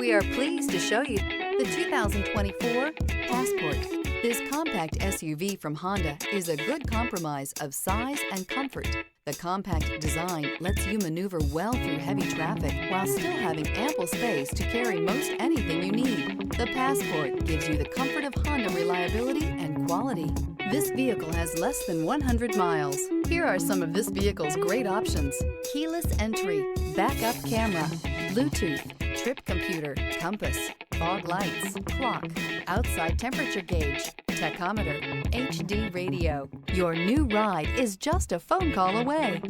We are pleased to show you the 2024 Passport. This compact SUV from Honda is a good compromise of size and comfort. The compact design lets you maneuver well through heavy traffic while still having ample space to carry most anything you need. The Passport gives you the comfort of Honda reliability and quality. This vehicle has less than 100 miles. Here are some of this vehicle's great options: keyless entry, backup camera, Bluetooth, trip computer, compass, fog lights, clock, outside temperature gauge, tachometer, HD radio. Your new ride is just a phone call away.